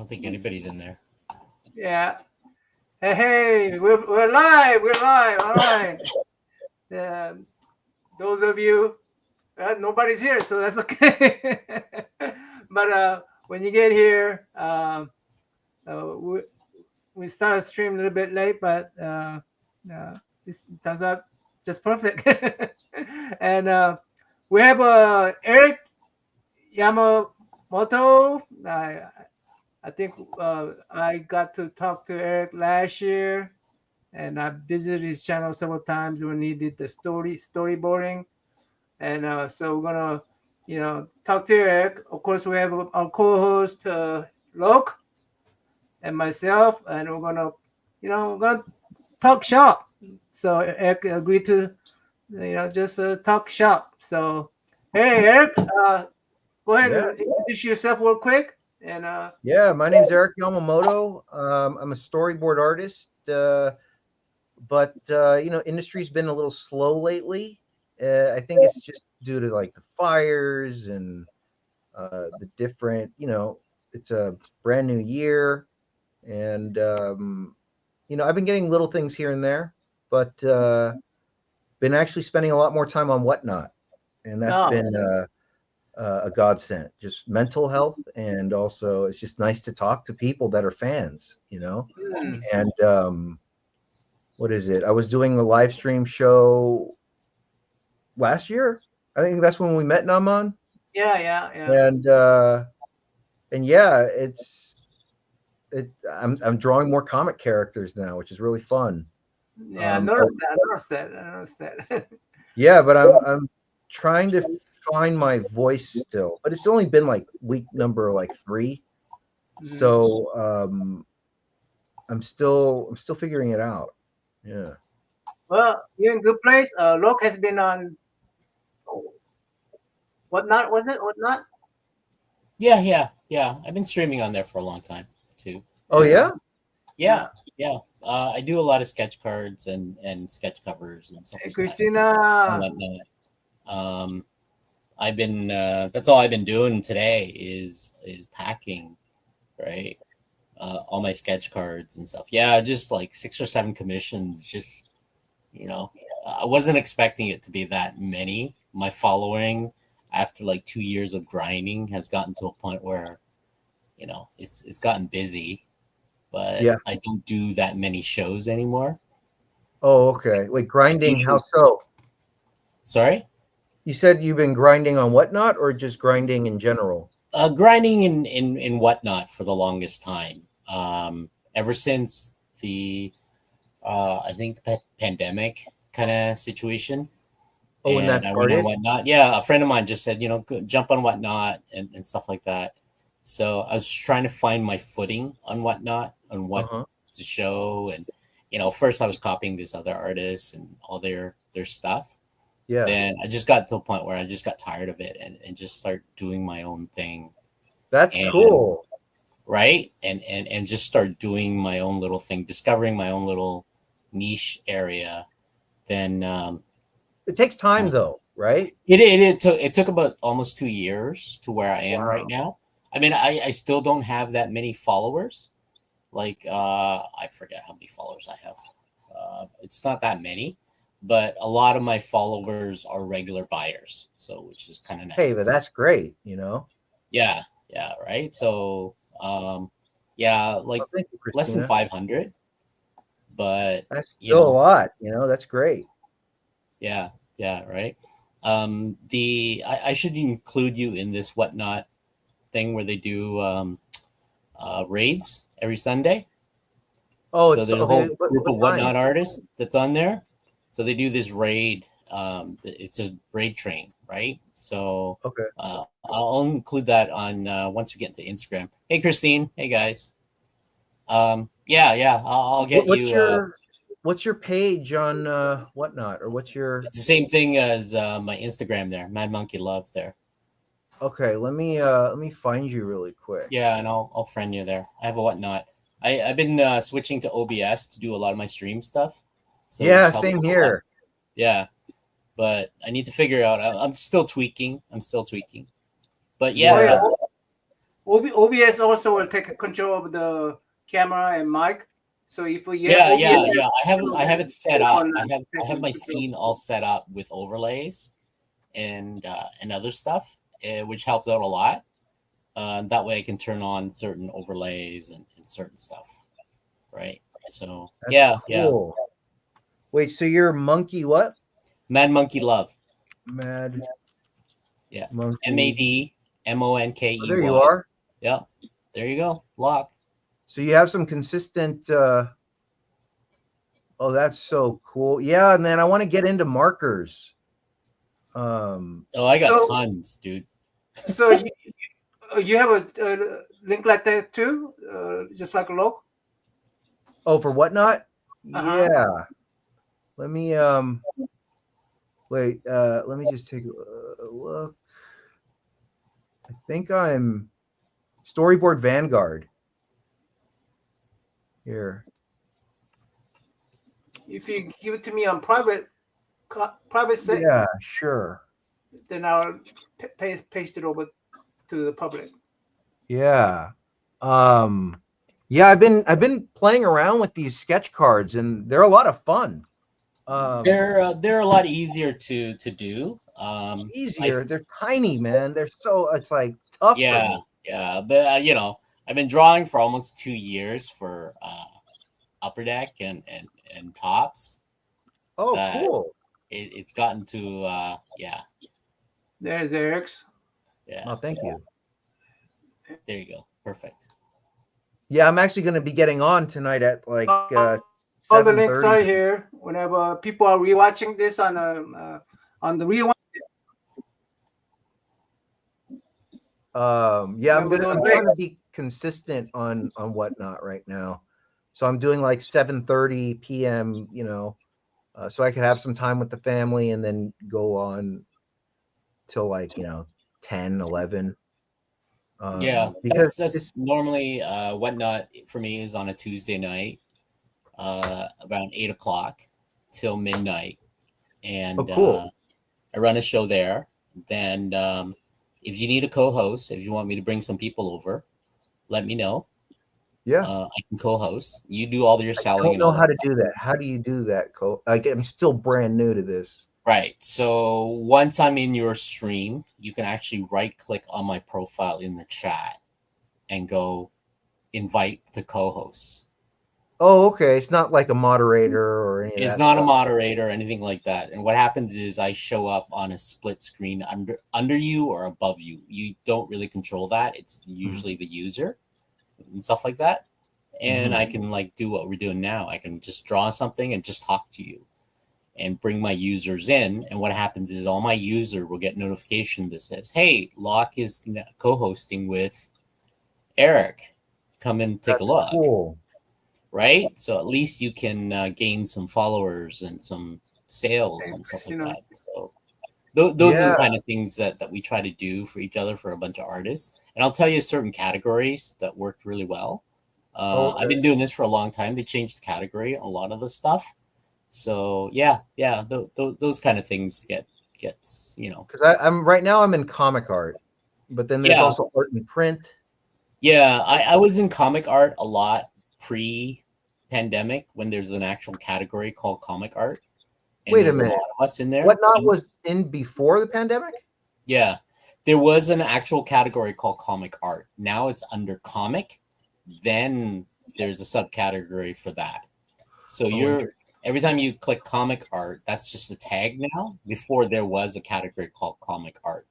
don't think anybody's in there. Yeah. Hey, we're live. We're live. All right. Those of you, nobody's here, so that's okay. But when you get here, we started stream a little bit late, but this turns out just perfect. And we have Eric Yamamoto. I think I got to talk to Eric last year, and I visited his channel several times when he did the storyboarding. And so we're gonna, talk to Eric. Of course, we have our co-host Lok and myself, and we're gonna talk shop. So Eric agreed to, just talk shop. So hey, Eric, go ahead Yeah. and introduce yourself real quick. And Yeah, my name's Eric Yamamoto. I'm a storyboard artist, but industry's been a little slow lately. I think it's just due to like the fires and the different. It's a brand new year, and I've been getting little things here and there, but been actually spending a lot more time on Whatnot, and that's been a godsend. Just mental health, and also it's just nice to talk to people that are fans. And what is it? I was doing a live stream show last year. I think that's when we met, Naman. yeah. And yeah, I'm drawing more comic characters now, which is really fun. Yeah, I noticed that. Yeah, but I'm trying to find my voice still, but it's only been like week number like 3, so I'm still figuring it out. Yeah. Well, you're in good place. Lok has been on Whatnot, was it? Whatnot? Yeah. I've been streaming on there for a long time too. Oh yeah. Yeah. I do a lot of sketch cards and sketch covers and stuff Hey, like Christina. that. And whatnot. I've been that's all I've been doing today is packing, right? All my sketch cards and stuff. Yeah, just like 6 or 7 commissions. Just I wasn't expecting it to be that many. My following after like 2 years of grinding has gotten to a point where it's gotten busy, but Yeah. I don't do that many shows anymore. Oh, okay. Wait, grinding? How so? Sorry? You said you've been grinding on Whatnot, or just grinding in general? Grinding in Whatnot for the longest time. Ever since the I think the pandemic kind of situation. Oh, when that I went started? on Whatnot. Yeah, a friend of mine just said, jump on Whatnot and stuff like that. So I was trying to find my footing on Whatnot, on what to show, and first I was copying these other artists and all their stuff. Yeah. Then I just got to a point where I just got tired of it and just start doing my own thing. That's cool. Right? And just start doing my own little thing, discovering my own little niche area. Then it takes time though, right? It took about almost 2 years to where I am right now. I mean, I still don't have that many followers. Like I forget how many followers I have. It's not that many, but a lot of my followers are regular buyers, so which is kind of nice. Hey, but that's great, Yeah, right. So like thank you, less than Christina. 500, but that's still a lot. That's great. Yeah, right. I should include you in this Whatnot thing where they do raids every Sunday. Oh, so there's a whole group of Whatnot artists that's on there. So they do this raid. It's a raid train, right? So okay, I'll include that on once we get to Instagram. Hey, Christine. Hey, guys. I'll get you. What's your page on Whatnot, or what's your? It's the same thing as my Instagram there, Mad Monkey Love there. Okay, let me find you really quick. Yeah, and I'll friend you there. I have a Whatnot. I've been switching to OBS to do a lot of my stream stuff. So yeah, same here. Yeah, but I need to figure out. I'm still tweaking. But yeah, OBS also will take control of the camera and mic. So if you have Yeah, OBS, yeah, yeah. I have it set up. on I have taking my control. scene all set up with overlays and other stuff, which helps out a lot. That way I can turn on certain overlays and certain stuff, right? So That's yeah, yeah. cool. Wait, so you're Monkey what? Mad Monkey Love. Mad Yeah. Monkey. Oh, there you MADMONKEY. are. Yeah. There you go. Lock. So you have some consistent. Oh, that's so cool. Yeah, man, I want to get into markers. Um, Oh, I got So tons, dude. so you have a link like that too, just like a log. oh, for whatnot? Uh huh. Yeah. Let me wait. Let me just take a look. I think I'm Storyboard Vanguard here. If you give it to me on private set, Yeah, sure. then I'll paste it over to the public. Yeah. Um, yeah, I've been playing around with these sketch cards, and they're a lot of fun. They're a lot easier to do. I Easier. They're tiny, man. They're so it's like tough for Yeah, me. yeah, but I've been drawing for almost 2 years for Upper Deck and Tops. Oh, That cool. it's gotten to yeah, There's Eric's. yeah. Oh, thank you. There you go. Perfect. Yeah, I'm actually going to be getting on tonight at like All the links 7:30. are here. Whenever people are rewatching this on the rewind, Yeah, remember those I'm links. trying to be consistent on whatnot right now. So I'm doing like 7:30 p.m. So I could have some time with the family and then go on till like 10, 11. Yeah, Because that's it's normally whatnot for me is on a Tuesday night, around 8 o'clock till midnight, oh and cool. I run a show there. Then, if you need a co-host, if you want me to bring some people over, let me know. Yeah. I can co-host. You do all your I selling don't and know all how that to stuff. do that. How do you do that, Cole? Like I'm still brand new to this. Right. So once I'm in your stream, you can actually right click on my profile in the chat and go invite to co-hosts. Oh, okay. It's not like a moderator or any of It's that not a stuff. moderator or anything like that. And what happens is I show up on a split screen under you or above you. You don't really control that. It's Mhm. usually the user and stuff like that. And Mhm. I can like do what we're doing now. I can just draw something and just talk to you and bring my users in. And what happens is all my user will get notification that says, "Hey, Locke is co-hosting with Eric. Come and take a That's look." cool. Right? So at least you can gain some followers and some sales and stuff You like know, that. So those are the Yeah. kind of things that we try to do for each other for a bunch of artists. And I'll tell you certain categories that worked really well. Oh, I've been doing this for a long time. They changed the category on a lot of the stuff. So yeah, yeah, those kind of things gets. because I'm right now I'm in comic art, but then there's Yeah, also art and print. yeah. I was in comic art a lot pre-pandemic when there's an actual category called comic art, and Wait there a was a lot minute. of us in there. Whatnot was in before the pandemic? Yeah, there was an actual category called comic art. Now it's under comic. Then there's a subcategory for that. So Oh, you're every time you click comic art, that's just a tag now. Before there was a category called comic art.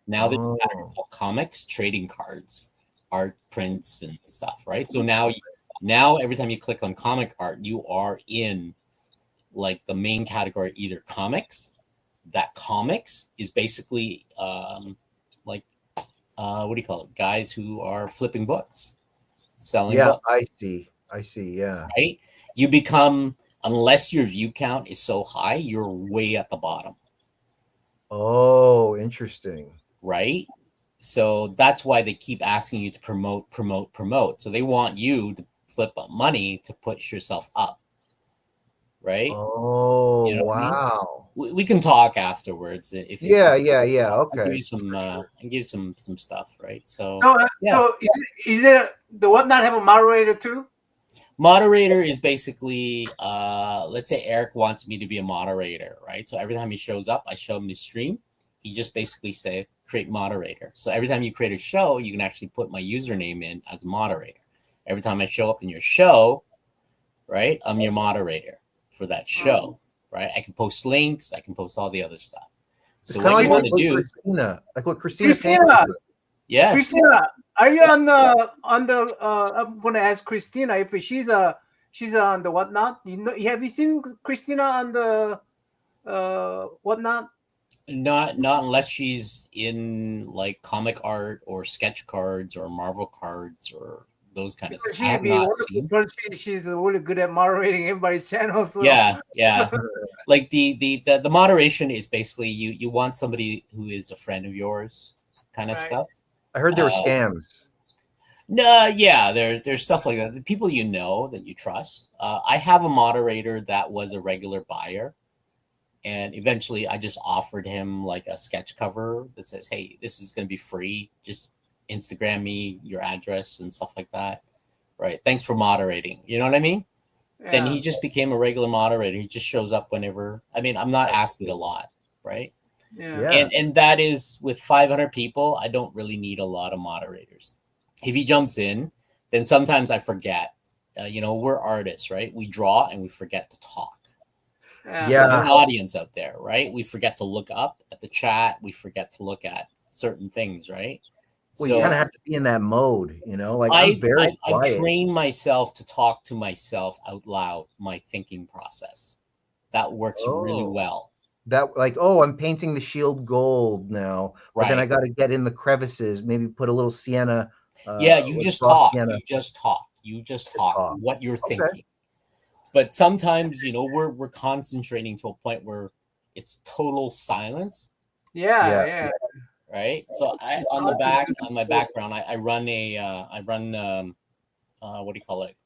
Now there's a category oh, called comics, trading cards, art prints, and stuff. Right. So now every time you click on comic art, you are in like the main category, either comics. That comics is basically like what do you call it? Guys who are flipping books, selling yeah. books. I see. I see. Yeah. Right? You become, unless your view count is so high, you're way at the bottom, Oh, interesting. right? So that's why they keep asking you to promote, promote, promote. So they want you to flip up money to push yourself up, right? Oh, You know what I mean? wow. we can talk afterwards if you. Yeah, yeah, yeah. I'll give Okay. you some. I'll give you some stuff, right? So So, yeah, is it the whatnot have a moderator too? moderator is basically let's say Eric wants me to be a moderator, right? So every time he shows up, I show him the stream. He just basically say create moderator. So every time you create a show, you can actually put my username in as a moderator. Every time I show up in your show, right, I'm your moderator for that show, right? I can post links, I can post all the other stuff. It's So kind of what like you want to do, What Christina Taylor Christina, did. yes, Christina, are you on the? I'm gonna ask Christina if she's on the whatnot. You know, have you seen Christina on the whatnot? not unless she's in like comic art or sketch cards or Marvel cards or those kind of stuff. Because I she'd have be not wonderful. seen. But she's really good at moderating everybody's channel. So Yeah, yeah. Like the moderation is basically you want somebody who is a friend of yours, kind of right. stuff. I heard there were Uh, scams. no, yeah, there's stuff like that. The people you know that you trust. I have a moderator that was a regular buyer, and eventually I just offered him like a sketch cover that says, "Hey, this is going to be free. Just Instagram me your address and stuff like that." Right? Thanks for moderating. You know what I mean? Then Yeah, he just became a regular moderator. He just shows up whenever. I mean, I'm not asking a lot, right? yeah, Yeah. And that is with 500 people. I don't really need a lot of moderators. If he jumps in, then sometimes I forget. We're artists, right? We draw and we forget to talk. yeah, There's an Yeah. audience out there, right? We forget to look up at the chat. We forget to look at certain things, right? Well, you kind yeah. of So have to be in that mode, Like I'm I've very I've, I've quiet. trained myself to talk to myself out loud. My thinking process that works really Oh. well, That like, oh, I'm painting the shield gold now, but then I right? got to get in the crevices, maybe put a little sienna, Yeah, you with just frost talk. sienna. You just talk. You just Just talk talk. what you're Okay. thinking. But sometimes, we're concentrating to a point where it's total silence, Yeah, Yeah. yeah. right? So I It's on the hard to back do. on my background, I run what do you call it?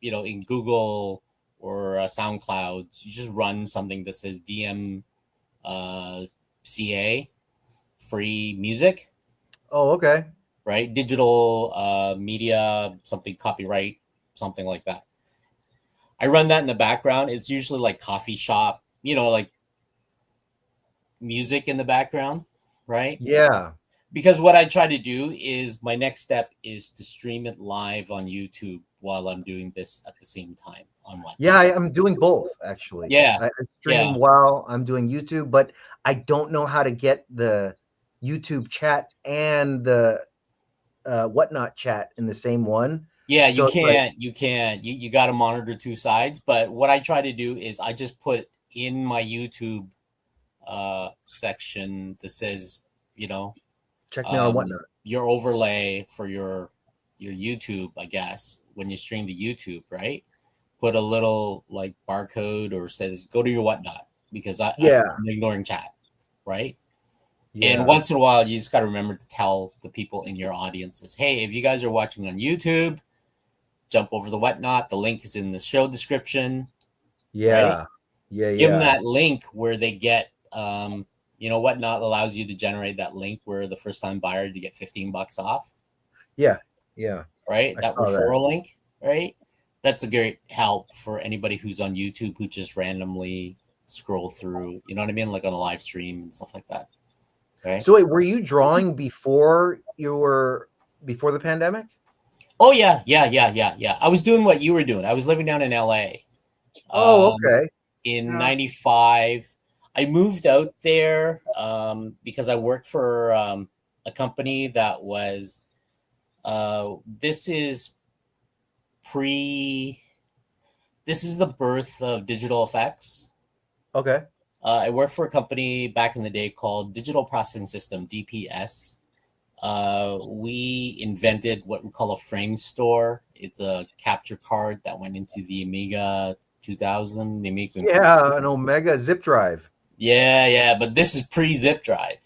In Google or SoundCloud, you just run something that says DM CA free music, Oh, okay. right? Digital media, something copyright, something like that. I run that in the background. It's usually like coffee shop, like music in the background, right? Yeah. Because what I try to do is my next step is to stream it live on YouTube while I'm doing this at the same time on Yeah, Whatnot. I'm doing both actually. Yeah, I yeah. stream while I'm doing YouTube, but I don't know how to get the YouTube chat and the whatnot chat in the same one. Yeah, you So it's like, can't. You can't. You got to monitor two sides. But what I try to do is I just put in my YouTube section that says, you know, check me on whatnot. your overlay for your YouTube. I guess when you stream to YouTube, right? Put a little like barcode or says go to your whatnot because Yeah, I'm ignoring chat, right? And yeah, once in a while, you just got to remember to tell the people in your audiences, hey, if you guys are watching on YouTube, jump over the whatnot. The link is in the show description, right? yeah, yeah, Give them yeah, that link where they get, whatnot allows you to generate that link where the first time buyer to get 15 bucks off, yeah, yeah. right? I That saw that. referral link, right? That's a great help for anybody who's on YouTube who just randomly scroll through, you know what I mean? Like on a live stream and stuff like that, right? So wait, were you drawing before the pandemic? Oh yeah, yeah, yeah, yeah, yeah. I was doing what you were doing. I was living down in LA. Oh, Um, okay. in Yeah. '95, I moved out there because I worked for a company that was. This is pre. This is the birth of digital effects. Okay. I worked for a company back in the day called Digital Processing System (DPS). We invented what we call a frame store. It's a capture card that went into the Amiga 2000, the Amiga computer. Yeah, an Omega zip drive. Yeah, yeah, but this is pre-zip drive.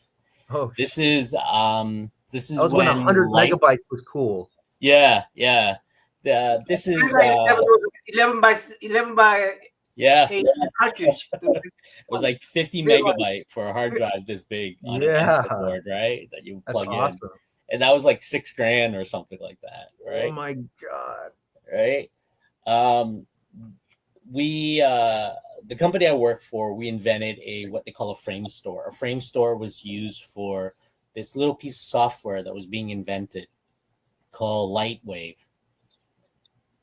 Oh, This that is was when when 100 light. megabytes was cool. Yeah, yeah. This is Like 11 by 11 by Yeah, a cartridge. it was like 50 Real life. megabyte for a hard drive this big on an Yeah, NSO board, right? That you that's plug in, awesome. and that was like $6,000 or something like that, Oh right? my god. Right. Um, we the company I work for, we invented a what they call a frame store. A frame store was used for this little piece of software that was being invented called Lightwave,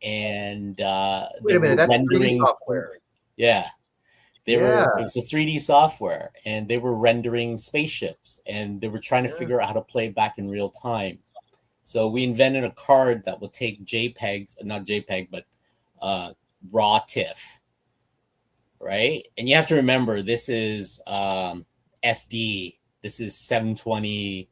and Wait they a minute, were that's 3D rendering. software. Yeah, they Yeah, were. It was a 3D software, and they were rendering spaceships, and they were trying to yeah. figure out how to play it back in real time. So we invented a card that would take JPEGs, not JPEG, but uh, raw TIFF, right? And you have to remember this is SD. This is 720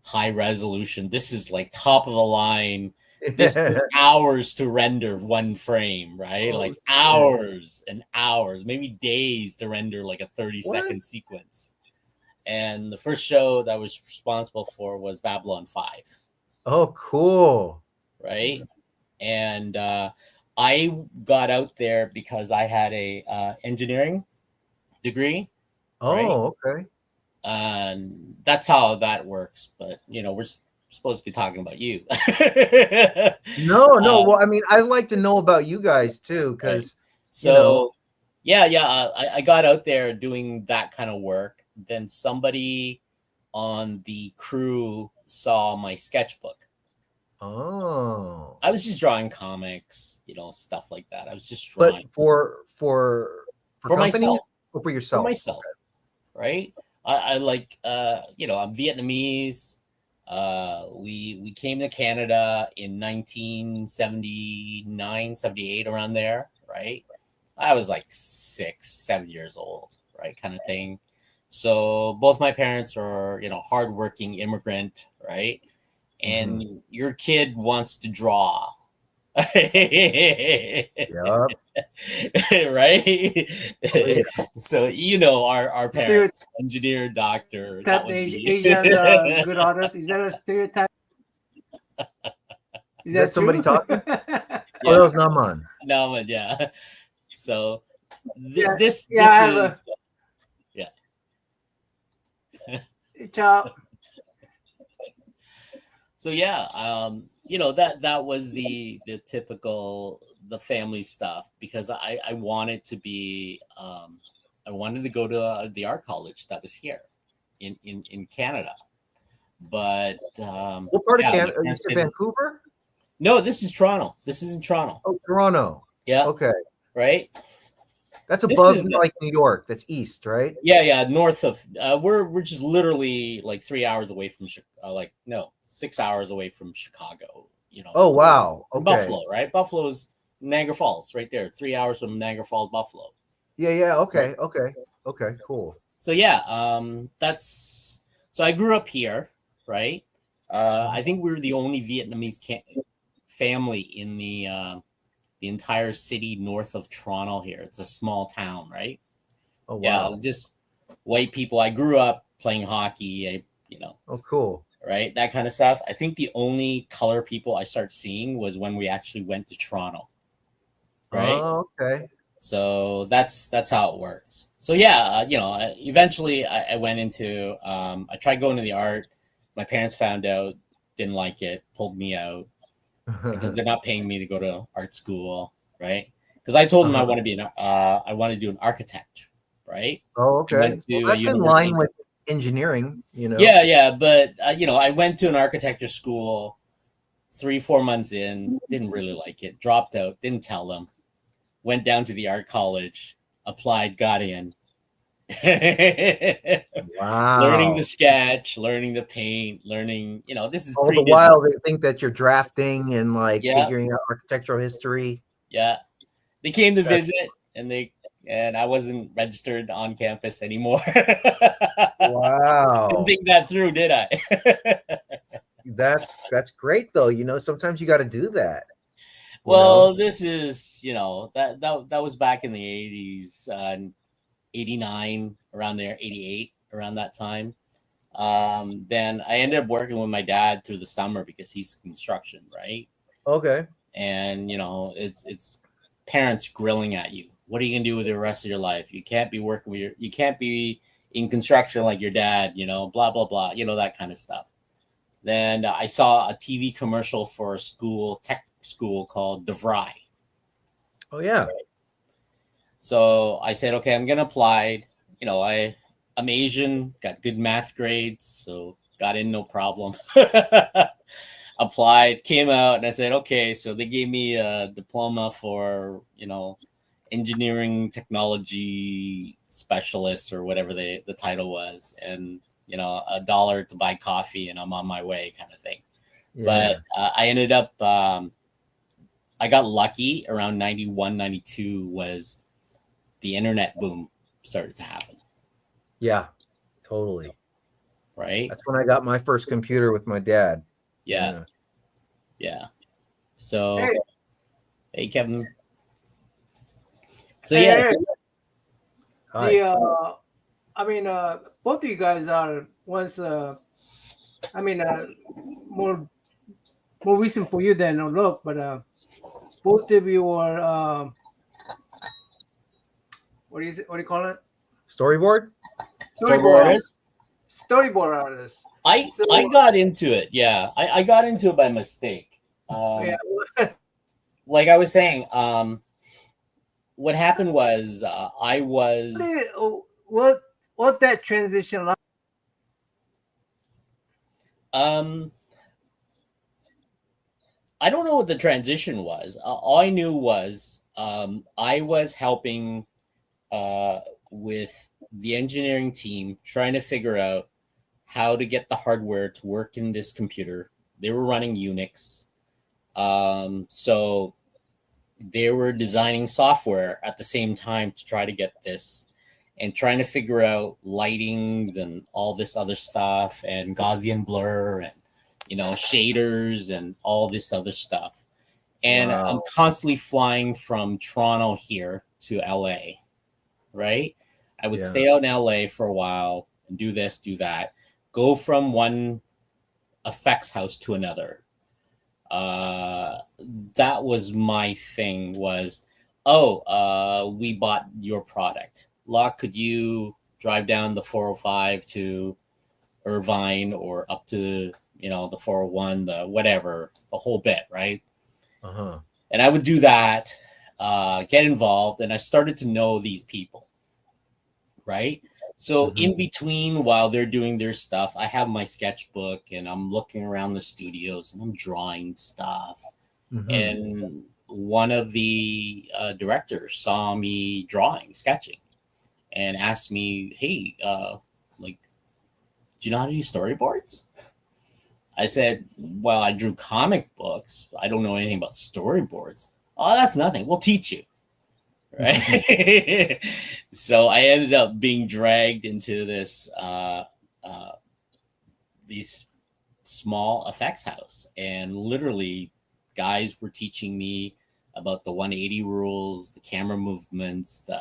high resolution. This is like top of the line. This took hours to render one frame, right? Oh Like shit. hours and hours, maybe days to render like a 30 What? second sequence. And the first show that I was responsible for was Babylon 5, Oh, cool. right? And I got out there because I had a engineering degree, right? Oh, okay. And that's how that works. But we're supposed to be talking about you. No, no. uh, Well, I mean, I'd like to know about you guys too, right. because you know. So yeah, I got out there doing that kind of work. Then somebody on the crew saw my sketchbook. Oh, I was just drawing comics, stuff like that. I was just but drawing for for companies myself, or for for yourself? myself, right? I like, I'm Vietnamese. We came to Canada in 1979, 78, around there, right? I was like 6, 7 years old, right, kind of thing. So both my parents are, hardworking immigrant, right? Hmm. And your kid wants to draw, right? Yeah. Oh yeah. So our Stereotype parents, engineer, doctor, that the was the Asians good artists. Is that a stereotype? Is Is that that somebody true? talking? Oh, that yeah, was Naman. no, but yeah. So Yeah, this yeah. I this have is yeah. a child. So yeah, that was the typical, the family stuff, because I wanted to be I wanted to go to the art college that was here in Canada, but What part of yeah, my Canada? You parents said didn't. Vancouver? No, this is Toronto. This is in Toronto. Oh, Toronto. Yeah, Okay, right. that's This above is like New York. That's east, right? yeah, north of. We're just literally like 3 hours away from like no 6 hours away from Chicago. Oh wow. In Okay. Buffalo, right? Buffalo's Niagara Falls, right there. 3 hours from Niagara Falls, Buffalo. Yeah. Yeah. Right. Okay. Okay. Okay. Cool. So yeah, that's so I grew up here, right? I Mhm. think we were the only Vietnamese family in the entire city north of Toronto. Here, it's a small town, right? Oh Yeah, wow. just white people. I grew up playing hockey. Oh cool. Right, that kind of stuff. I think the only color people I start seeing was when we actually went to Toronto, right? Oh okay. So that's how it works. So yeah, eventually I went into I tried going to the art. My parents found out, didn't like it, pulled me out because they're not paying me to go to art school, right? Because I told them I Uh-huh. want to be I want to do an architect, right? Oh I went okay. Well, to a that's in line university. with engineering. You know. Yeah, but I went to an architecture school 3, 4 months in, didn't really like it, dropped out, didn't tell them, went down to the art college, applied, got in. Learning to Wow. sketch, learning to paint, learning, this is All the pre-digital. while they think that you're drafting and like Yeah, figuring out architectural history. yeah. They came to That's visit, and I wasn't registered on campus anymore. Didn't wow. think that through, did I? That's great though. You know, sometimes you got to do that. You know. Well, this is, that was back in the 80s, 89, around there, 88, around that time. Then I ended up working with my dad through the summer because he's construction, right? Okay. And it's parents grilling at you, what are you gonna do with the rest of your life? You can't be working with you can't be in construction like your dad, blah blah blah, that kind of stuff. Then I saw a TV commercial for a tech school called DeVry. Oh yeah. So I said, okay, I'm gonna apply. I'm Asian, got good math grades, so got in no problem. Applied, came out, and I said, okay. So they gave me a diploma for engineering technology specialist or whatever the title was, and $1 to buy coffee, and I'm on my way, kind of thing. But Yeah. I ended up. I got lucky around 91, 92 was the internet boom started to happen, Yeah. Totally. right? That's when I got my first computer with my dad. Yeah, Yeah. yeah. So, Hey, hey, Kevin. So, hey, yeah, Eric, Hi. the I mean, both of you guys are once. I mean, more more recent for you than look, but both of you are what is it? What do you call it? Storyboard? Storyboard storyboard artists. is. Storyboard artists. I So I got into it. Yeah, I got into it by mistake. yeah, Like I was saying, what happened was I what was what that transition like? um I don't know what the transition was. All I knew was I was helping uh, with the engineering team trying to figure out how to get the hardware to work in this computer. They were running Unix, so they were designing software at the same time to try to get this and trying to figure out lightings and all this other stuff and Gaussian blur and shaders and all this other stuff. And I'm Wow. constantly flying from Toronto here to LA, right? I would Yeah. stay out in LA for a while and do this, do that, go from one effects house to another. Uh, that was my thing was, oh, we bought your product. Locke, could you drive down the 405 to Irvine or up to, the 401, the whatever, the whole bit, right? Uh-huh. And I would do that, get involved, and I started to know these people, right? So Hmm. in between, while they're doing their stuff, I have my sketchbook and I'm looking around the studios and I'm drawing stuff. Hmm. And one of the directors saw me drawing, sketching, and asked me, "Hey, like, do you know how to do storyboards?" I said, "Well, I drew comic books. I don't know anything about storyboards." "Oh, that's nothing. We'll teach you." Right. So I ended up being dragged into uh, these small effects house, and literally, guys were teaching me about the 180 rules, the camera movements, the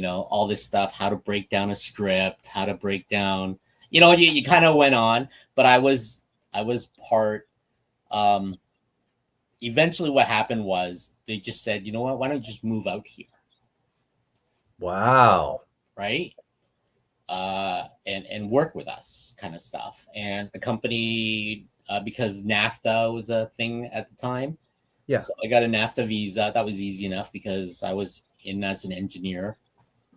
all this stuff, how to break down a script, how to break down. You kind of went on, but I was part. Um, Eventually, what happened was they just said, you know what? Why don't you just move out here, Wow. right? And work with us, kind of stuff. And the company, because NAFTA was a thing at the time, Yeah. so I got a NAFTA visa. That was easy enough because I was in as an engineer,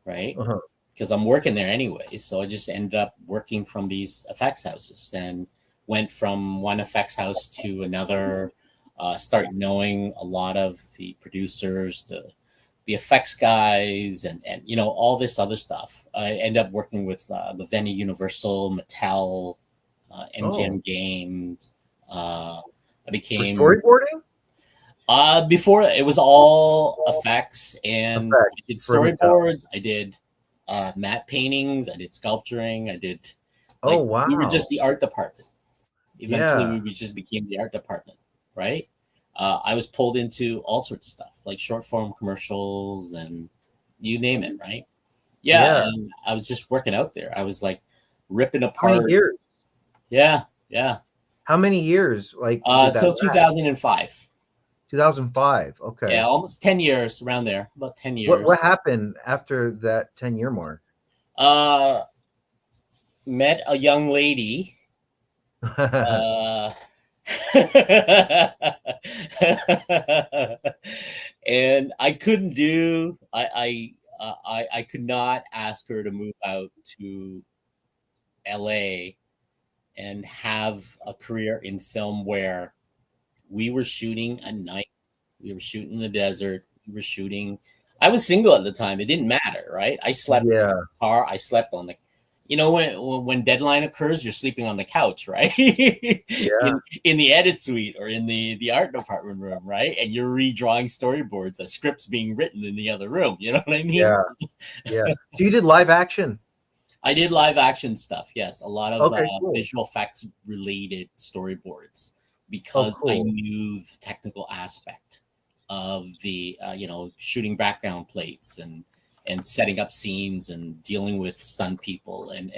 right? Uh-huh. Because I'm working there anyway. So I just ended up working from these effects houses and went from one effects house to another. Start knowing a lot of the producers, the effects guys, and all this other stuff. I end up working with then Universal, Mattel, Oh, MGM Games. I for became storyboarding? before it was all effects, and I Effects did for Mattel. storyboards. I did matte paintings. I did sculpturing. I did Oh, like we were wow. just the art department. Eventually, Yeah. we just became the art department, right? I was pulled into all sorts of stuff, like short form commercials and you name it, right? Yeah, Yeah. and I was just working out there. I was like ripping How many apart. years? Yeah, yeah. How many years like did that Till last? 2005. 2005. Yeah, Okay. almost 10 years around there, about 10 What years. happened after that 10-year mark? Uh, Met a young lady. Uh, and I couldn't do. I could not ask her to move out to LA and have a career in film where we were shooting at night. We were shooting in the desert. We were shooting. I was single at the time. It didn't matter, right? I slept in Yeah, the car. I slept on the. When deadline occurs, you're sleeping on the couch, right? yeah, in the edit suite or in the art department room, right? And you're redrawing storyboards, a script's being written in the other room. You know what I mean? yeah, yeah. So you did live action. I did live action stuff. Yes, a lot of Okay, cool. visual effects related storyboards Oh, because I cool. knew the technical aspect of the shooting background plates and setting up scenes and dealing with stunt people and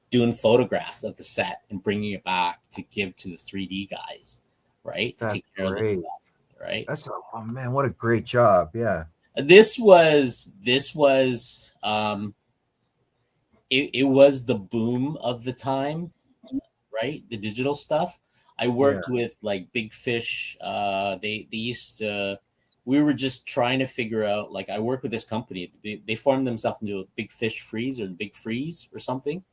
doing photographs of the set and bringing it back to give to the 3D guys, right, to That's take care of this great. stuff, right. Oh man, what a great job. Yeah, It was the boom of the time, right? The digital stuff. I yeah. worked with like Big Fish. They used to. We were just trying to figure out. Like I worked with this company. They formed themselves into a Big Fish Freeze or the Big Freeze or something,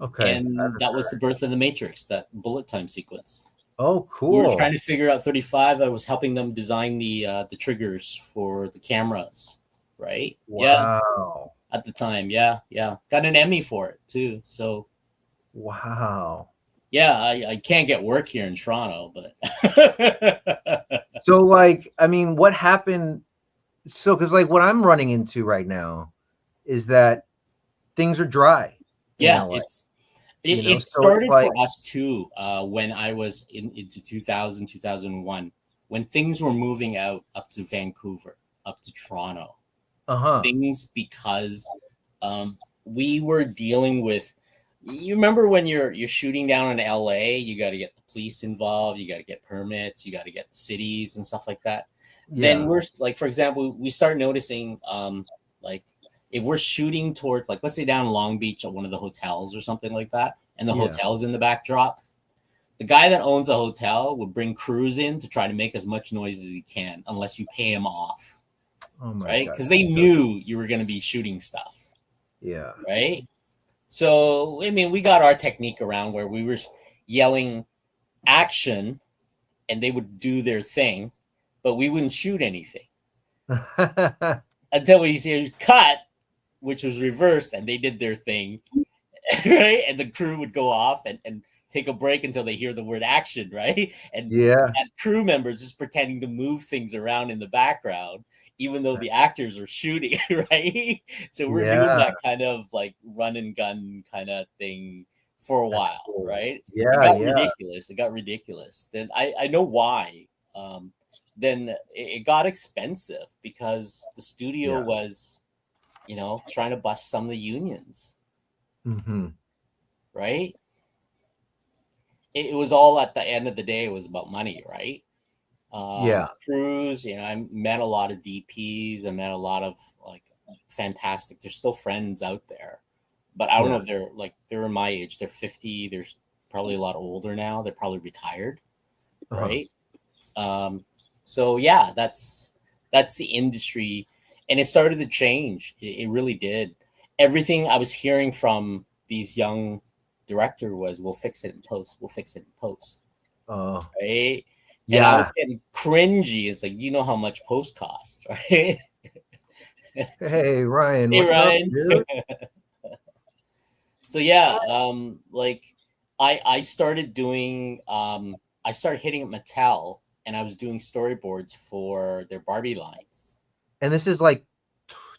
Okay. and that was the birth of the Matrix. That bullet time sequence. Oh, We were trying cool. to figure out 35. I was helping them design the triggers for the cameras. Right? Yeah, Wow. at the time. Yeah, yeah. Got an Emmy for it too. So Wow. yeah, I can't get work here in Toronto, but So, like, I mean, what happened? So, because like what I'm running into right now is that things are dry in yeah, LA. it So it's started like, for us too when I was into 2000 2001 when things were moving out up to Vancouver, up to Toronto. uh-huh. Things because we were dealing with. You remember when you're shooting down in LA, you got to get the police involved, you got to get permits, you got to get the cities and stuff like that. Then Yeah, we're like, for example, we start noticing like if we're shooting towards, like, let's say down in Long Beach at one of the hotels or something like that, and the yeah. hotel's in the backdrop, the guy that owns a hotel would bring crews in to try to make as much noise as he can unless you pay him off, Oh my right? God. Because they knew you were going to be shooting stuff, Yeah. right? So, I mean, we got our technique around where we were yelling action and they would do their thing, but we wouldn't shoot anything until we see cut, which was reversed, and they did their thing, right? And the crew would go off and take a break until they hear the word action, right? And we Yeah. had crew members just pretending to move things around in the background, even though the actors are shooting, right? So we're doing Yeah. that kind of like run and gun kind of thing for a That's while, cool. right? It Yeah, got yeah, ridiculous. It got ridiculous. Then I know why. Then it got expensive because the studio yeah. was, trying to bust some of the unions, Mm-hmm. right? It was all at the end of the day, it was about money, right? Yeah. Crews, I met a lot of DPs. I met a lot of like fantastic. They're still friends out there, but I don't know Yeah. if they're my age. They're 50. They're probably a lot older now. They're probably retired, Uh-huh. right? Um, so yeah, that's the industry, and it started to change. It really did. Everything I was hearing from these young director was, "We'll fix it in post. We'll fix it in post." Oh, Right? And I was yeah. getting cringy. It's like, you know how much post costs, right? Hey, Ryan, Hey what's up, Ryan. dude? So yeah, like I started doing I started hitting up Mattel and I was doing storyboards for their Barbie lines. And this is like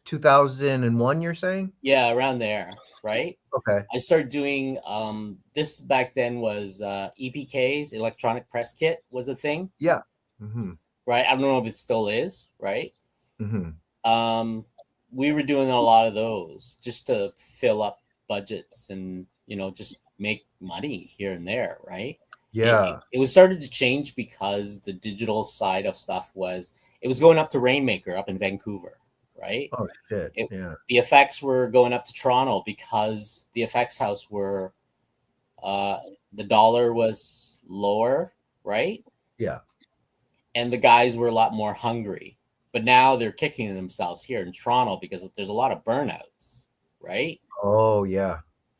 2001, you're saying? Yeah, around there, right? Okay. I started doing this back then was EPK's electronic press kit was a thing, Yeah. Mm-hmm. right? I don't know if it still is, right? Mm-hmm. Um, we were doing a lot of those just to fill up budgets and just make money here and there, right? Yeah. It was started to change because the digital side of stuff was it was going up to Rainmaker up in Vancouver, right? Oh shit. It, Yeah. the effects were going up to Toronto because the effects house were uh, the dollar was lower, right? Yeah. And the guys were a lot more hungry. But now they're kicking themselves here in Toronto because there's a lot of burnouts, right? Oh yeah.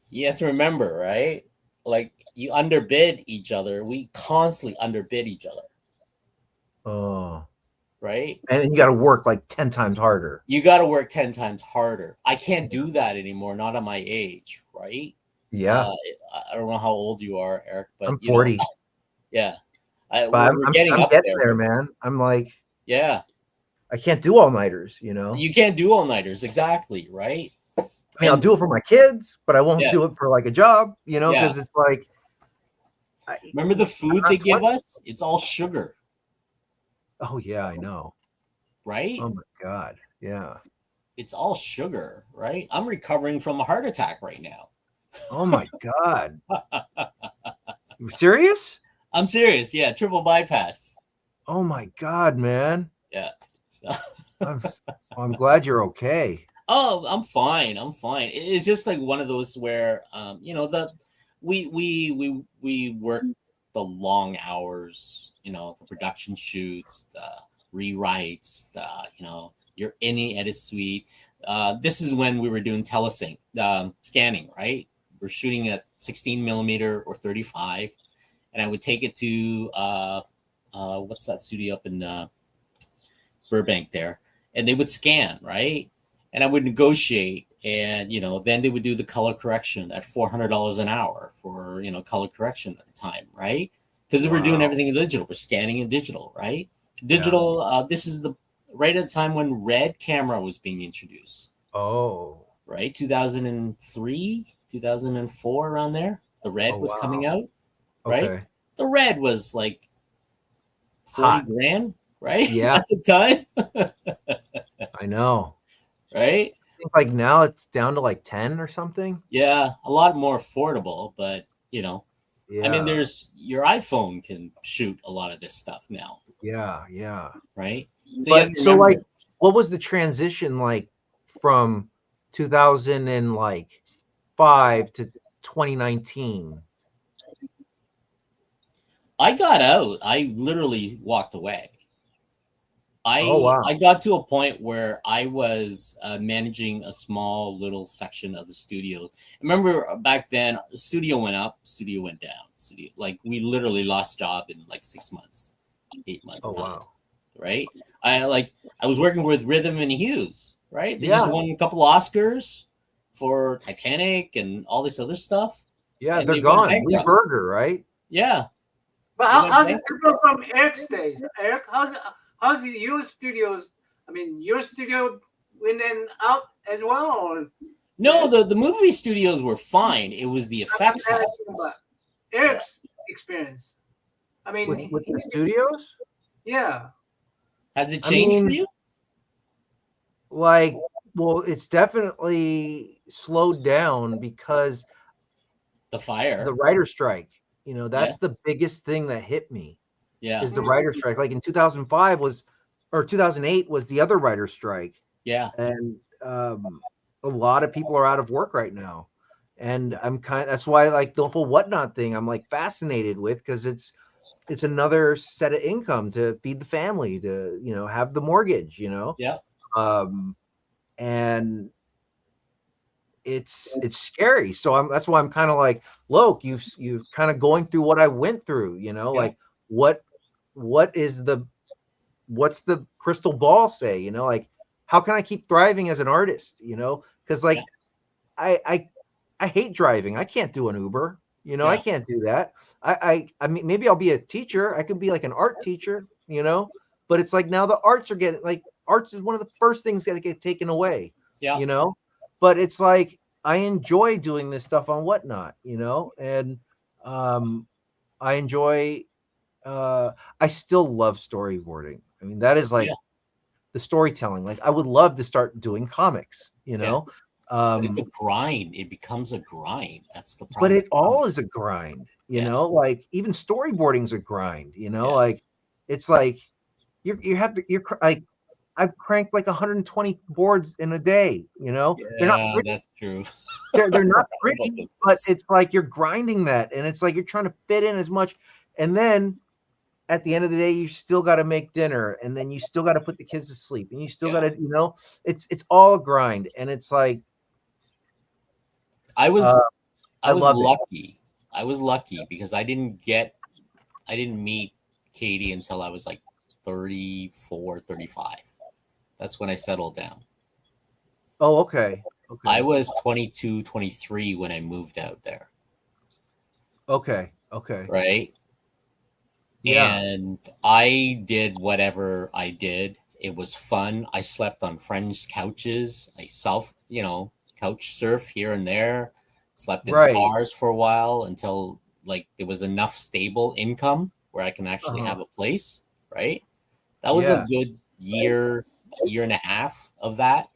You have to remember, right? Like you underbid each other. We constantly underbid each other, Oh. right? And then you got to work like 10 times harder. You got to work 10 times harder. I can't do that anymore, not at my age, right? Yeah. Uh, I don't know how old you are, Eric, but I'm 40, yeah, but we're getting I'm up getting there. there, But man. I'm like, yeah, I can't do all nighters, you know. you can't do all nighters, exactly, right? I mean, I'll And do it for my kids, but I won't yeah, do it for like a job, you know, yeah. because it's like, Remember the I'm food not they give 20. us? It's all sugar, Oh yeah, I know. right? Oh my god, yeah. It's all sugar, right? I'm recovering from a heart attack right now. Oh my god, you serious? I'm serious. Yeah, triple bypass. Oh my god, man. Yeah. So, I'm I'm glad you're okay. oh, I'm fine. I'm fine. It's just like one of those where, the we work the long hours. The production shoots, the rewrites, your any edit suite. This is when we were doing telesync scanning, right? We're shooting at 16 millimeter or 35, and I would take it to what's that studio up in Burbank there, and they would scan, right? And I would negotiate, and then they would do the color correction at $400 an hour for color correction at the time, right? Because we're doing Wow. everything in digital, we're scanning in digital, right? Yeah. Digital. This is the right at the time when red camera was being introduced, Oh. right? 2003, 2004, around there. The Oh red was coming wow. out, right? Okay. The red was like 40 Hot. grand, right? Yeah, At the time, I know. right? I think like now it's down to like 10 or something. Yeah, a lot more affordable, but I mean, Yeah. there's your iPhone can shoot a lot of this stuff now, Yeah. Yeah. right? So you have But to so like remember, what was the transition like from 2000 and like 5 to 2019? I got out. I literally walked away. Oh I wow. got to a point where I was managing a small little section of the studios. Remember back then, the studio went up, studio went down. Studio like we literally lost job in like 6 months, 8 months Oh time, wow. right? I was working with Rhythm and Hughes, right? They just Yeah. won a couple Oscars for Titanic and all this other stuff, Yeah, and they're they went gone. Lee bankrupt. Berger, right? Yeah, But they went how's it bankrupt. different from Eric's days? Eric, how's your studios? I mean, your studio went and out as well, or No, the movie studios were fine. It was the I'm effects asking about houses. Yeah. Eric's experience. I mean, With the studios? yeah. Has it I changed for mean, you? like, well, it's definitely slowed down because The the fire. writer strike. Yeah. That's the biggest thing that hit me Yeah. is the writer strike. Like in 2005 was, or 2008 was the other writer strike, Yeah. and a lot of people are out of work right now. And that's why like the whole whatnot thing I'm like fascinated with, because it's another set of income to feed the family, to have the mortgage, Yeah. um and it's scary. So that's why I'm kind of like, look, you've kind of going through what I went through, Yeah. like what is what's the crystal ball say, like how can I keep thriving as an artist, because Yeah. like I hate driving. I can't do an Uber, I Yeah. can't do that. I mean, maybe I'll be a teacher. I could be like an art teacher, but it's like now the arts are getting like arts is one of the first things that get taken away, Yeah. you know but it's like I enjoy doing this stuff on whatnot, and um I enjoy I still love storyboarding. I mean, that is Yeah. like the storytelling. Like I would love to start doing comics, Yeah. But it's a um grind. It becomes a grind. That's the but problem it with all comics. is a grind, You know, like even storyboarding's a grind. Like it's like you have to like I've cranked like 120 boards in a day. They're not Yeah, pretty. that's true. They're not What about pretty, those but days? it's like you're grinding that, and it's like you're trying to fit in as much, and then at the end of the day, you still got to make dinner, and then you still got to put the kids to sleep, and you still got Yeah. to, it's all a grind, and it's like, I uh, was I I was love it. lucky. I was lucky because I didn't meet Katie until I was like 34, 35. That's when I settled down. Oh, okay, I okay, was 22, 23 when I moved out there, okay, okay, right? yeah, And I did whatever I did. It was fun. I slept on friends' couches. I couch surf here and there. Slept in right, cars for a while until like there was enough stable income where I can actually uh-huh, have a place, right? That was a yeah. good year and a half of that,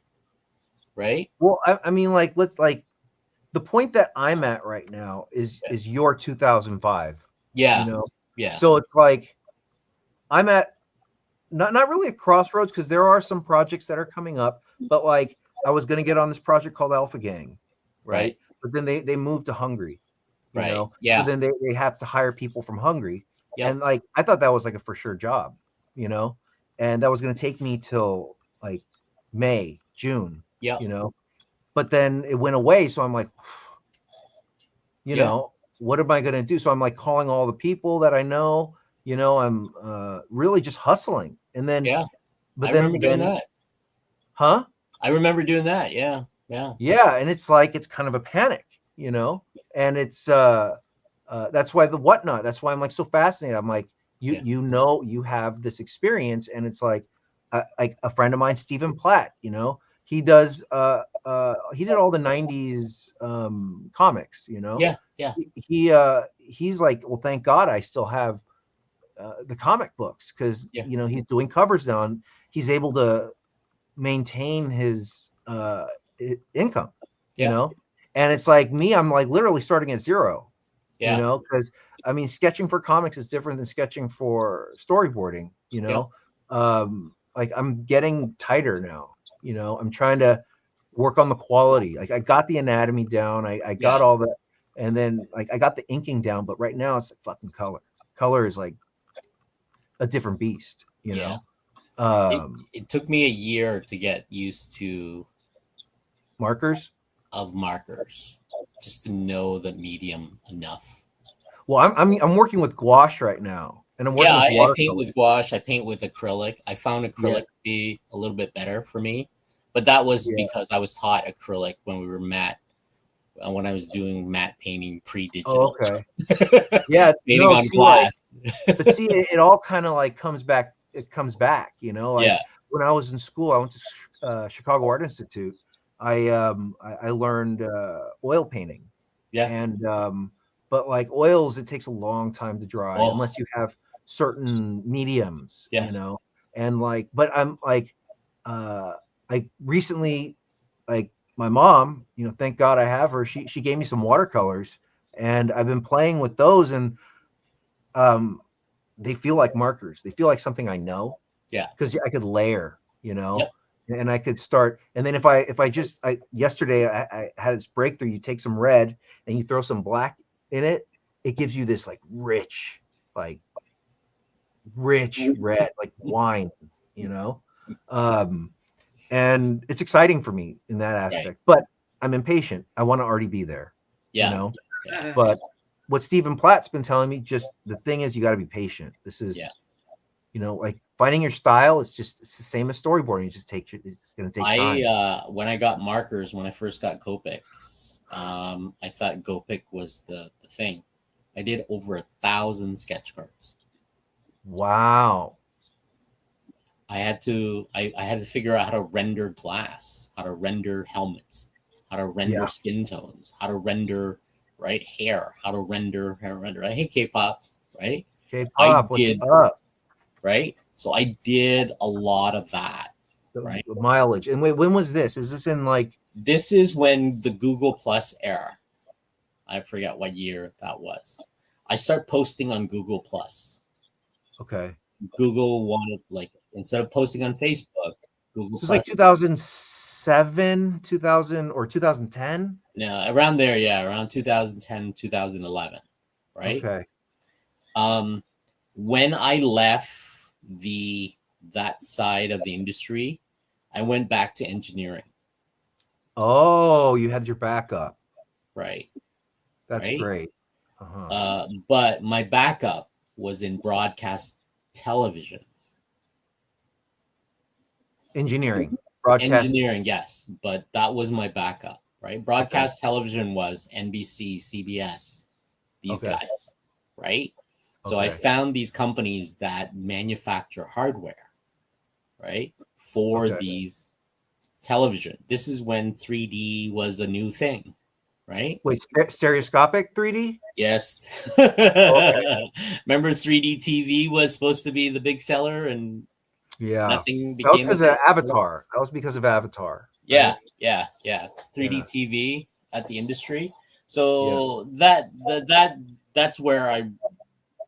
right? Well, I mean, like, let's like the point that I'm at right now is your 2005, you Yeah. know, Yeah. so it's like I'm at not really a crossroads because there are some projects that are coming up, but like I was gonna get on this project called Alpha Gang, right? Right. But then they moved to Hungary, Right. so Yeah. then they have to hire people from Hungary, Yep. and like I thought that was like a for sure job, you know, and that was gonna take me till like May, June, Yep. you know, but then it went away, so I'm like, Yeah. what am I gonna do? So I'm like calling all the people that I know, I'm really just hustling, and then Yeah. but I remember doing then that. huh? I remember doing that. Yeah. Yeah. Yeah, and it's like it's kind of a panic, and it's that's why the whatnot. That's why I'm like so fascinated. I'm like, Yeah. you have this experience, and it's like a friend of mine, Stephen Platt. He does he did all the '90s comics. Yeah. Yeah. He's like, well, thank God I still have the comic books because Yeah. he's doing covers now, and he's able to maintain his income, you Yeah. know? And it's like me, I'm like literally starting at zero, Yeah. because I mean, sketching for comics is different than sketching for storyboarding, Yep. like I'm getting tighter now, I'm trying to work on the quality. Like I got the anatomy down, I got Yeah. all the, and then like I got the inking down, but right now it's like fucking color. Color is like a different beast, Yeah. It Um, it took me a year to get used to markers. of markers, just to know the medium enough. Well, I'm working with gouache right now, and I'm Yeah, working with I paint watercolor. with gouache. I paint with acrylic. I found Yeah, acrylic to be a little bit better for me, but that was yeah. because I was taught acrylic when we were matte. When I was doing matte painting Oh, pre-digital, okay. Yeah, painting no, on see, like, glass. but see, it all kind of like comes back. It comes back, Yeah. like when I was in school, I went to Chicago Art Institute. I learned oil painting, Yeah. and but like oils, it takes a long time to dry Oh. unless you have certain mediums, Yeah. and like, but I'm uh, like recently, like my mom, thank God I have her. She gave me some watercolors, and I've been playing with those, and um, they feel like markers. They feel like something I know Yeah. because I could layer, Yep. and I could start. And then if I just yesterday I had this breakthrough. You take some red and you throw some black in it. It gives you this like like rich red, like wine, you know. Um, and it's exciting for me in that Right. aspect. But I'm impatient. I want to already be there, you Yeah. know. Yeah. But what Stephen Platt's been telling me, just the thing is, you got to be patient. This Yeah. is, like finding your style. It's the same as storyboarding. It's going to take I time. when I got markers when I first got Copics, I thought Copic was the thing. I did over 1,000 sketch cards. Wow. I had to figure out how to render glass, how to render helmets, how to render Yeah. skin tones, how to render right hair, how to render. I hate K-pop, right? I K-pop, what's did up? right, so I did a lot of that. Right. The mileage. And wait, when was this? Is this in like? This is when the Google Plus era. I forget what year that was. I start posting on Google Plus. Okay. Google wanted, like, instead of posting on Facebook, Google So it's like Plus. 2007, 2000 or 2010. Yeah, around there, yeah, around 2010, 2011, right? Okay. Um, when I left that side of the industry, I went back to engineering, Oh, you had your backup. right? That's Right. great. Uh-huh. But my backup was in broadcast television. Engineering, broadcast. Engineering, yes, but that was my backup, right? Okay. Broadcast television was NBC, CBS, these Okay. guys, right? So I Okay. found these companies that manufacture hardware, right, for Okay. these television. This is when 3D was a new thing, right? Wait, stereoscopic 3D? Yes. Okay. Remember 3D TV was supposed to be the big seller and Yeah. nothing That was became of because of it? Avatar. That was because of Avatar, Yeah, right? yeah. 3D Yeah. TV at the industry. Yeah. So that's where I,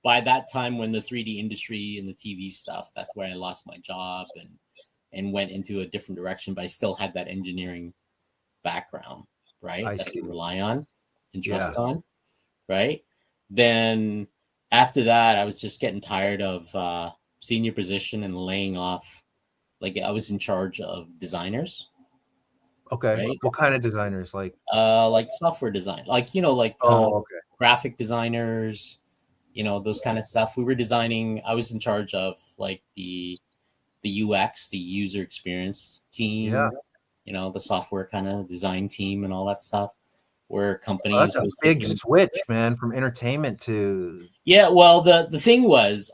by that time when the 3D industry and the TV stuff, that's where I lost my job and went into a different direction, but I still had that engineering background, right? I That I could see. rely on and Yeah. trust on, right? Then after that, I was just getting tired of senior position and laying off. Like, I was in charge of designers, Okay. right? What kind of designers? Like, Like software design, like, oh, okay. graphic designers, those kind of stuff. We were designing. I was in charge of, like, the UX, the user experience Yeah. team, the software kind of design team and all that stuff, where Well, that's companies a were big thinking, switch, man, from entertainment to yeah, well, the thing was,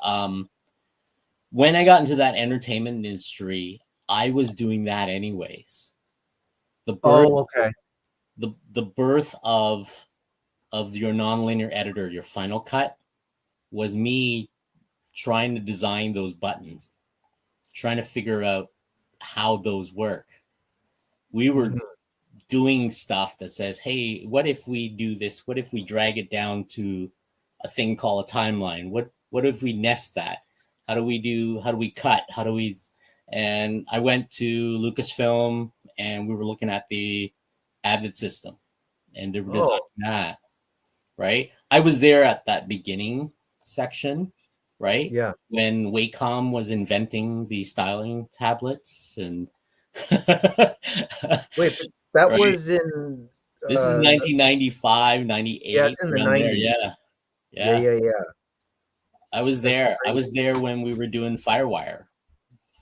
when I got into that entertainment industry, I was doing that anyways. The birth, oh, okay. the birth of your nonlinear editor, your Final Cut, was me trying to design those buttons, trying to figure out how those work. We were Mhm. doing stuff that says, hey, what if we do this? What if we drag it down to a thing called a timeline? What if we nest that? How do we cut? How do we And I went to Lucasfilm and we were looking at the Avid system and they were designing Oh, that, right? I was there at that beginning section, right? yeah. When Wacom was inventing the styling tablets and Wait, but that right. was in This is uh 1995, yeah, 98, it's in the around there. 90s. Yeah. Yeah, Yeah. yeah, yeah. I was That's there. I was crazy. there when we were doing Firewire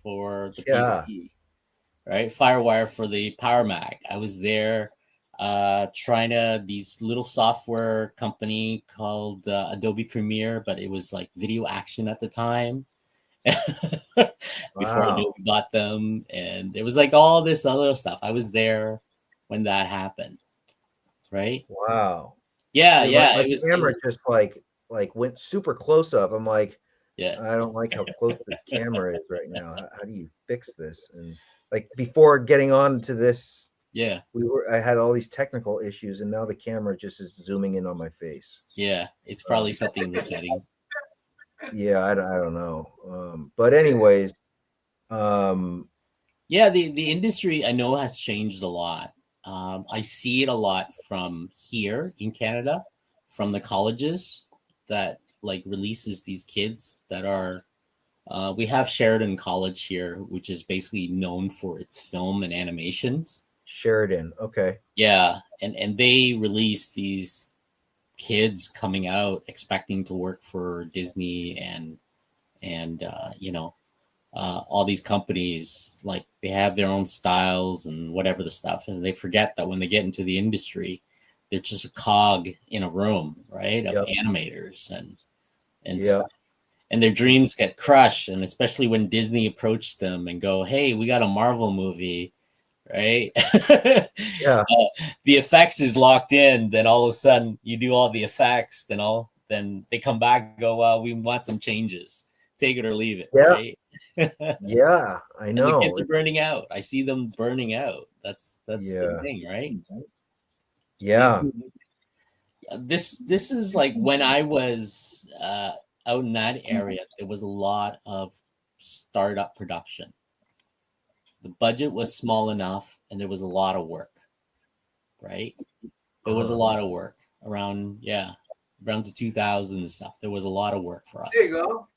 for the Yeah. PC, right? Firewire for the Power Mac. I was there trying to these little software company called Adobe Premiere, but it was like Video Action at the time before Wow. Adobe bought them, and it was like all this other stuff. I was there when that happened, right? Wow. Yeah, Dude, my, yeah. my It camera was just like went super close up. I'm like, yeah, I don't like how close this camera is right now. How do you fix this? And like before getting on to this, yeah, I had all these technical issues, and now the camera just is zooming in on my face. yeah. It's Um, probably something in the settings. yeah, I don't know. But anyways, um, Yeah, the industry I know has changed a lot. I see it a lot from here in Canada, from the colleges that like releases these kids that are. We have Sheridan College here, which is basically known for its film and animations. Sheridan. Okay. Yeah, and they release these kids coming out expecting to work for Disney and all these companies, like, they have their own styles and whatever the stuff is. They forget that when they get into the industry, they're just a cog in a room, right, of Yep. animators and Yep. stuff. And their dreams get crushed, and especially when Disney approached them and go, hey, we got a Marvel movie, right? Yeah. The effects is locked in, then all of a sudden you do all the effects, then they come back and go, well, we want some changes, take it or leave it, Yeah. right? Yeah. I And the know. kids are burning out. I see them burning out. That's the Yeah. thing, right? These Yeah. this is like when I was out in that area. There was a lot of startup production. The budget was small enough, and there was a lot of work. Right, there was a Uh-huh. lot of work around. Yeah, around the 2000 and stuff. There was a lot of work for There you us. go.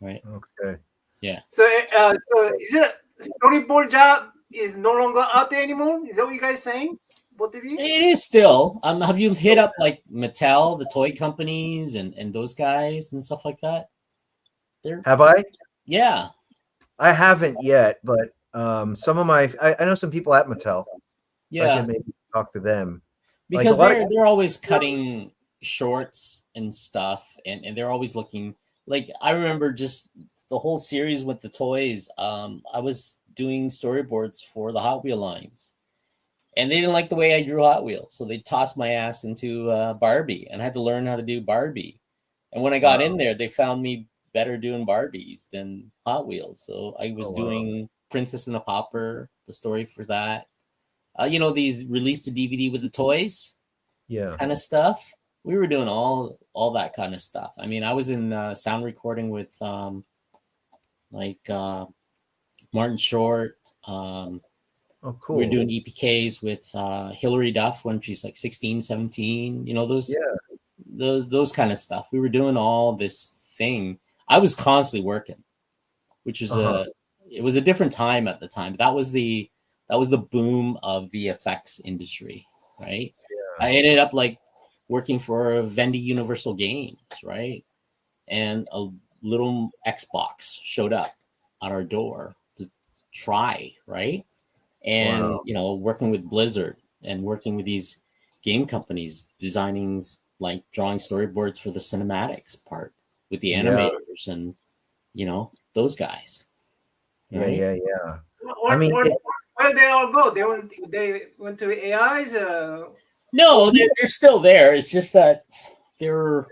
Right. Okay. Yeah. So is it storyboard job is no longer out there anymore? Is that what you guys saying? Both of you? It is still. Have you hit up like Mattel, the toy companies, and those guys and stuff like that? They're Have I? yeah, I haven't yet, but some of I know some people at Mattel, so I yeah. could maybe talk to them. Like a Because lot of they're always cutting shorts and stuff, and they're always looking. Like I remember just the whole series with the toys. I was doing storyboards for the Hot Wheel lines, and they didn't like the way I drew Hot Wheels, so they tossed my ass into Barbie, and I had to learn how to do Barbie. And when I got in wow. there, they found me better doing Barbies than Hot Wheels. So I Oh was wow. doing Princess and the Pauper, the story for that. These released the DVD with the toys Yeah. kind of stuff. We were doing all that kind of stuff. I mean, I was in sound recording with like Martin Short. Oh We were cool. doing EPKs with Hillary Duff when she's like 16, 17. Yeah. Those kind of stuff. We were doing all this thing. I was constantly working, which was Uh-huh. it was a different time at the time. That was the boom of the effects industry, right? Yeah. I ended up like working for Vendy Universal Games, right? And a little Xbox showed up at our door to try, right? And Wow. working with Blizzard and working with these game companies, designing like drawing storyboards for the cinematics part with the Yeah. animators and those guys, Yeah. right? Yeah. Yeah. I What, mean, what, where they all go? They went to AIs. No, Or they're still there. It's just that they're,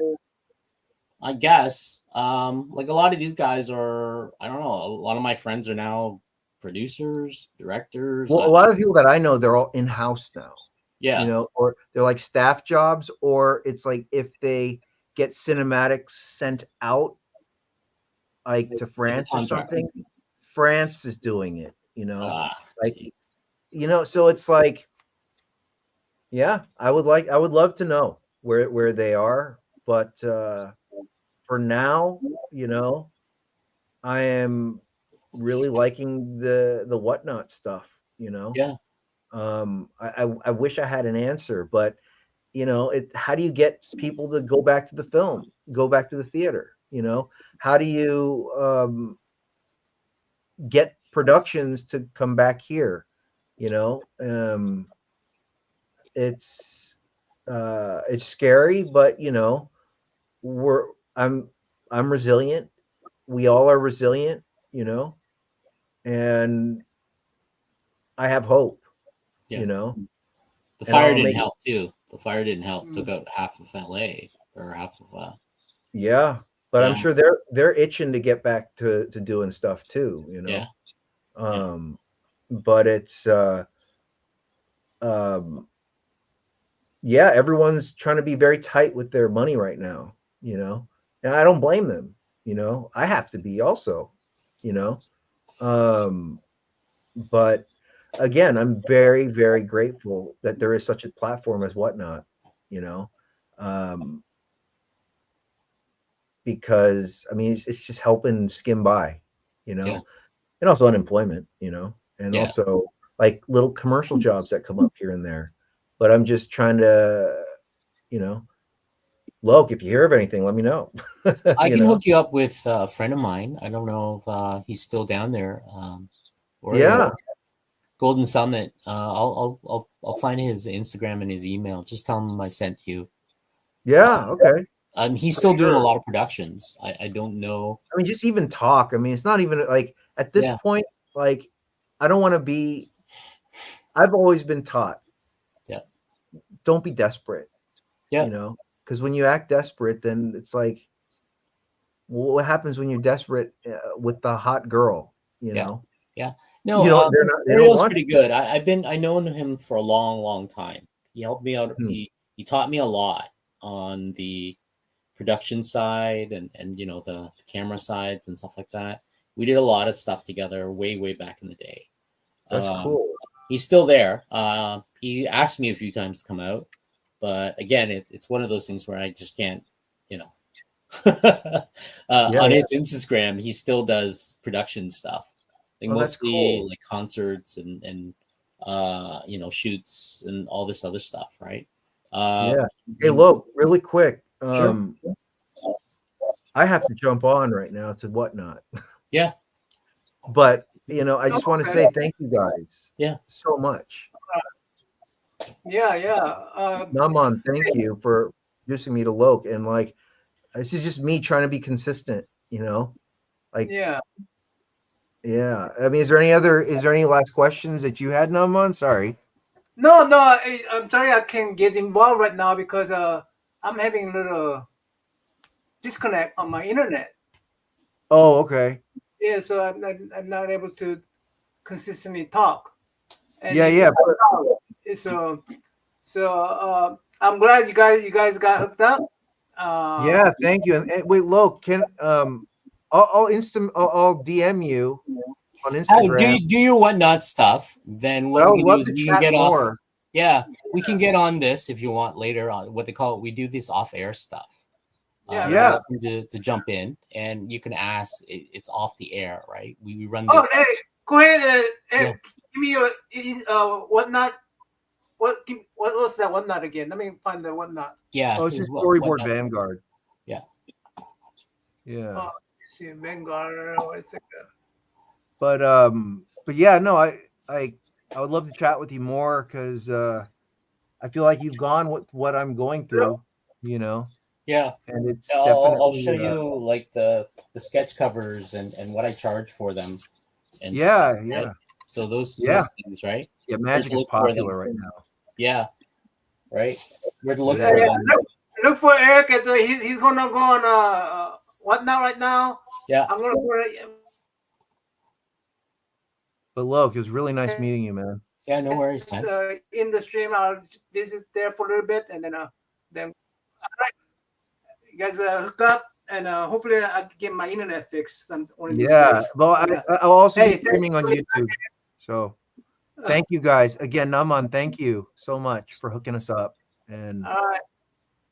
I guess, like a lot of these guys are. I don't know. A lot of my friends are now producers, directors. well, a lot of people that I know, they're all in house now. Yeah, Or they're like staff jobs, or it's like if they get cinematics sent out, like to it's France or contract. something, France is doing it. Ah, Like jeez. so it's like, yeah, I would love to know where they are, but for now, you know, I am really liking the whatnot stuff. Yeah, I wish I had an answer, but how do you get people to go back to the film, go back to the theater? How do you get productions to come back here? You know, it's scary, but we're I'm resilient. We all are resilient, you know, and I have hope, yeah. you know, The and fire I'll didn't make help too. The fire didn't help. Took mm, out half of LA or half of yeah, but I'm yeah, sure they're itching to get back to doing stuff too, yeah, yeah, but it's um yeah, everyone's trying to be very tight with their money right now, and I don't blame them. I have to be also, you know. Um, but again, I'm very, very grateful that there is such a platform as Whatnot, you know, um, because I mean, it's just helping skim by, you yeah, know, and also unemployment, and yeah. also like little commercial jobs that come up here and there. But I'm just trying to, you know, Loke, if you hear of anything, let me know. I you can know? hook you up with a friend of mine. I don't know if he's still down there, Oregon, Yeah. Golden Summit. I'll find his Instagram and his email. Just tell him I sent you. Uh, Yeah. Okay. he's For still doing a sure. lot of productions. I don't know. I mean, just even talk. I mean, it's not even like at this Yeah, point, like, I don't want to be, I've always been taught, yeah, don't be desperate, yeah, because when you act desperate, then it's like, well, what happens when you're desperate with the hot girl, yeah, yeah. No, they don't Ariel's want pretty good. I've known him for a long, long time. He helped me out. you. He he taught me a lot on the production side and the camera sides and stuff like that. We did a lot of stuff together way back in the day. That's Um, cool. he's still there. He asked me a few times to come out, but again, it's one of those things where I just can't, you know. Yeah, On yeah. his Instagram, he still does production stuff, like Oh, that's mostly cool. like concerts and shoots and all this other stuff, right? Uh, Yeah. Hey, he, look, really quick. sure, I have to jump on right now to whatnot. yeah, But I Oh, just want to okay. say thank you guys yeah. so much. Yeah, yeah. Naman, thank you for introducing me to Loke. And like, this is just me trying to be consistent, Like, Yeah. yeah. I mean, is there any last questions that you had, Naman? Sorry. No, no. I'm sorry I can't get involved right now because I'm having a little disconnect on my internet. Oh, okay. Yeah, so I'm not able to consistently talk. And Yeah, if yeah. I'm glad you guys got hooked up. Uh, Yeah, thank you. And wait, Loke, I'll DM you on Oh, Instagram, do your whatnot stuff. Then but what I we would can do love is to we can chat get off. more. Yeah, we can get on this if you want later on. What they call it, we do this off air stuff. yeah, You're right. Yeah. welcome to jump in, and you can ask. It's off the air, right? We run Oh, this. hey, go ahead and Yeah, give me your whatnot. What was that whatnot again? Let me find the whatnot. yeah. Oh, it's Is just what Storyboard whatnot. Vanguard. Yeah. Yeah. Oh, let's see, Vanguard. What's it? But yeah, no, I would love to chat with you more because I feel like you've gone with what I'm going through, you know, Yeah. and it's I'll definitely show you like the sketch covers and what I charge for them and stuff, yeah, right? yeah, So yeah, those things, right? yeah. Where to Magic is look for them? popular right now. Yeah, right. Where to look Yeah, for Yeah, them? look for Eric. He's gonna go on whatnot right now. Yeah, I'm gonna put it but look, it was really nice meeting you, man. yeah. No worries, man. in the stream. I'll visit there for a little bit, and then you guys hook up, and hopefully I can get my internet fixed one of these Yeah, days. well, And, I'll also be hey, thank streaming on YouTube. So thank you guys again, Naman. Thank you so much for hooking us up, and all right.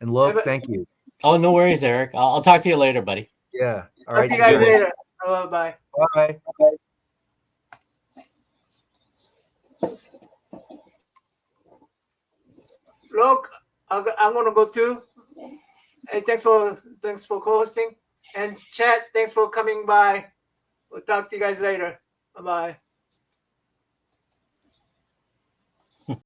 look, thank you. Oh, no worries, Eric. I'll talk to you later, buddy. Yeah. All Talk right. to you Have a guys good one. later. Bye. Bye. Look, I'm gonna go too. Hey, thanks for co-hosting, and chat. Thanks for coming by. We'll talk to you guys later. Bye.